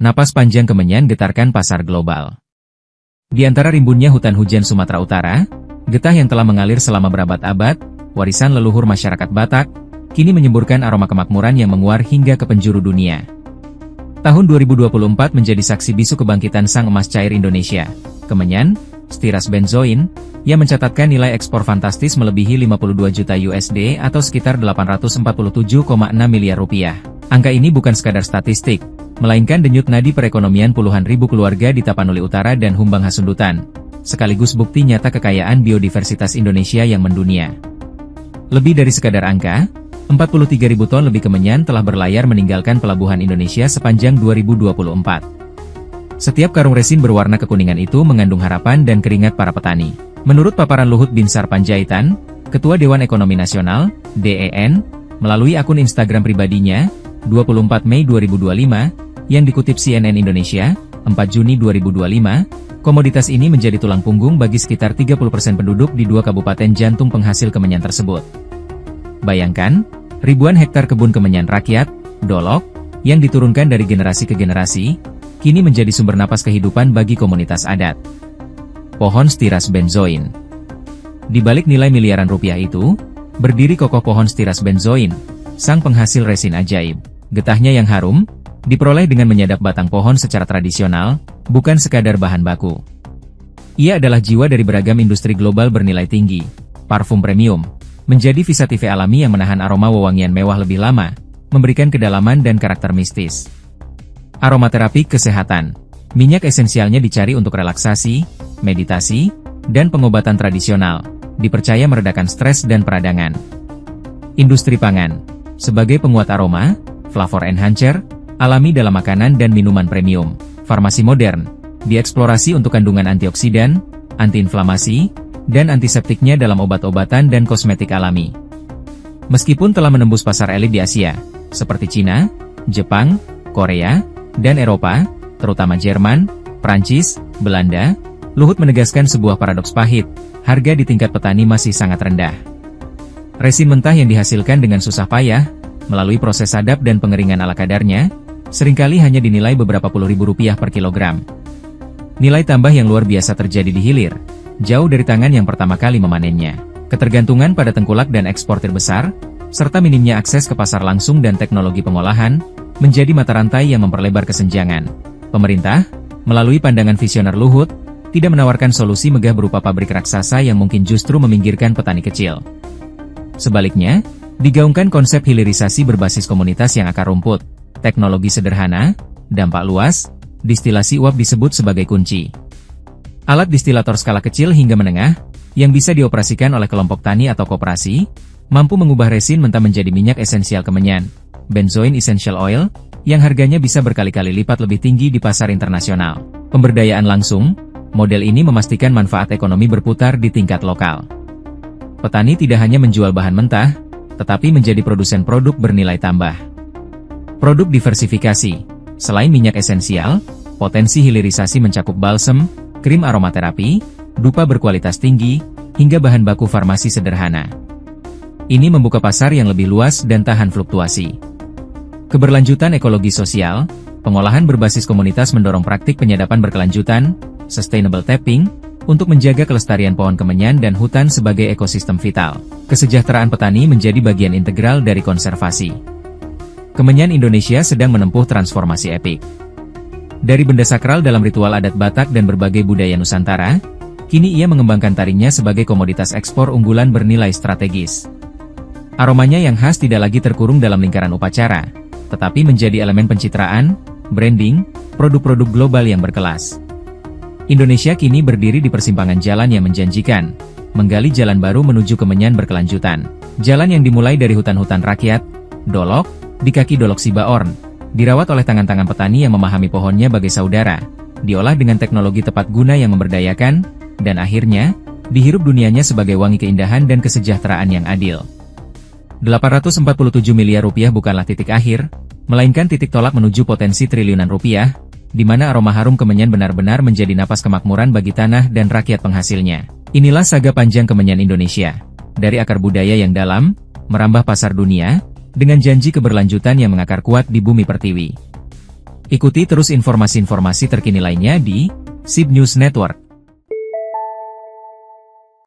Napas panjang Kemenyan getarkan pasar global. Di antara rimbunnya hutan hujan Sumatera Utara, getah yang telah mengalir selama berabad-abad, warisan leluhur masyarakat Batak, kini menyemburkan aroma kemakmuran yang menguar hingga ke penjuru dunia. Tahun 2024 menjadi saksi bisu kebangkitan sang emas cair Indonesia, Kemenyan, Stiras Benzoin, yang mencatatkan nilai ekspor fantastis melebihi 52 juta USD atau sekitar 847,6 miliar rupiah. Angka ini bukan sekadar statistik, melainkan denyut nadi perekonomian puluhan ribu keluarga di Tapanuli Utara dan Humbang Hasundutan, sekaligus bukti nyata kekayaan biodiversitas Indonesia yang mendunia. Lebih dari sekadar angka, 43.000 ton lebih Kemenyan telah berlayar meninggalkan pelabuhan Indonesia sepanjang 2024. Setiap karung resin berwarna kekuningan itu mengandung harapan dan keringat para petani. Menurut paparan Luhut Binsar Panjaitan, Ketua Dewan Ekonomi Nasional, DEN, melalui akun Instagram pribadinya, 24 Mei 2025, yang dikutip CNN Indonesia, 4 Juni 2025, komoditas ini menjadi tulang punggung bagi sekitar 30% penduduk di 2 kabupaten jantung penghasil Kemenyan tersebut. Bayangkan, ribuan hektar kebun Kemenyan rakyat, Dolok, yang diturunkan dari generasi ke generasi, kini menjadi sumber napas kehidupan bagi komunitas adat. Pohon Stiras Benzoin. Di balik nilai miliaran rupiah itu, berdiri kokoh pohon Stiras Benzoin, sang penghasil resin ajaib. Getahnya yang harum, diperoleh dengan menyadap batang pohon secara tradisional, bukan sekadar bahan baku. Ia adalah jiwa dari beragam industri global bernilai tinggi, parfum premium, menjadi visative alami yang menahan aroma wewangian mewah lebih lama, memberikan kedalaman dan karakter mistis. Aromaterapi kesehatan. Minyak esensialnya dicari untuk relaksasi, meditasi, dan pengobatan tradisional, dipercaya meredakan stres dan peradangan. Industri pangan. Sebagai penguat aroma, flavor enhancer, alami dalam makanan dan minuman premium. Farmasi modern. Dieksplorasi untuk kandungan antioksidan, antiinflamasi, dan antiseptiknya dalam obat-obatan dan kosmetik alami. Meskipun telah menembus pasar elit di Asia, seperti Cina, Jepang, Korea, dan Eropa, terutama Jerman, Prancis, Belanda, Luhut menegaskan sebuah paradoks pahit, harga di tingkat petani masih sangat rendah. Resin mentah yang dihasilkan dengan susah payah, melalui proses sadap dan pengeringan ala kadarnya, seringkali hanya dinilai beberapa puluh ribu rupiah per kilogram. Nilai tambah yang luar biasa terjadi di hilir, jauh dari tangan yang pertama kali memanennya. Ketergantungan pada tengkulak dan eksportir besar, serta minimnya akses ke pasar langsung dan teknologi pengolahan, menjadi mata rantai yang memperlebar kesenjangan. Pemerintah, melalui pandangan visioner Luhut, tidak menawarkan solusi megah berupa pabrik raksasa yang mungkin justru meminggirkan petani kecil. Sebaliknya, digaungkan konsep hilirisasi berbasis komunitas yang akar rumput, teknologi sederhana, dampak luas, distilasi uap disebut sebagai kunci. Alat distilator skala kecil hingga menengah, yang bisa dioperasikan oleh kelompok tani atau koperasi, mampu mengubah resin mentah menjadi minyak esensial Kemenyan, benzoin essential oil, yang harganya bisa berkali-kali lipat lebih tinggi di pasar internasional. Pemberdayaan langsung, model ini memastikan manfaat ekonomi berputar di tingkat lokal. Petani tidak hanya menjual bahan mentah, tetapi menjadi produsen produk bernilai tambah. Produk diversifikasi. Selain minyak esensial, potensi hilirisasi mencakup balsem, krim aromaterapi, dupa berkualitas tinggi, hingga bahan baku farmasi sederhana. Ini membuka pasar yang lebih luas dan tahan fluktuasi. Keberlanjutan ekologi sosial, pengolahan berbasis komunitas mendorong praktik penyadapan berkelanjutan, sustainable tapping, untuk menjaga kelestarian pohon Kemenyan dan hutan sebagai ekosistem vital. Kesejahteraan petani menjadi bagian integral dari konservasi. Kemenyan Indonesia sedang menempuh transformasi epik. Dari benda sakral dalam ritual adat Batak dan berbagai budaya Nusantara, kini ia mengembangkan taringnya sebagai komoditas ekspor unggulan bernilai strategis. Aromanya yang khas tidak lagi terkurung dalam lingkaran upacara, tetapi menjadi elemen pencitraan, branding, produk-produk global yang berkelas. Indonesia kini berdiri di persimpangan jalan yang menjanjikan, menggali jalan baru menuju Kemenyan berkelanjutan. Jalan yang dimulai dari hutan-hutan rakyat, Dolok, di kaki Dolok Sibaorn, dirawat oleh tangan-tangan petani yang memahami pohonnya bagai saudara, diolah dengan teknologi tepat guna yang memberdayakan, dan akhirnya, dihirup dunianya sebagai wangi keindahan dan kesejahteraan yang adil. 847 miliar rupiah bukanlah titik akhir, melainkan titik tolak menuju potensi triliunan rupiah, di mana aroma harum Kemenyan benar-benar menjadi napas kemakmuran bagi tanah dan rakyat penghasilnya. Inilah saga panjang Kemenyan Indonesia. Dari akar budaya yang dalam, merambah pasar dunia, dengan janji keberlanjutan yang mengakar kuat di bumi pertiwi. Ikuti terus informasi-informasi terkini lainnya di SIB News Network.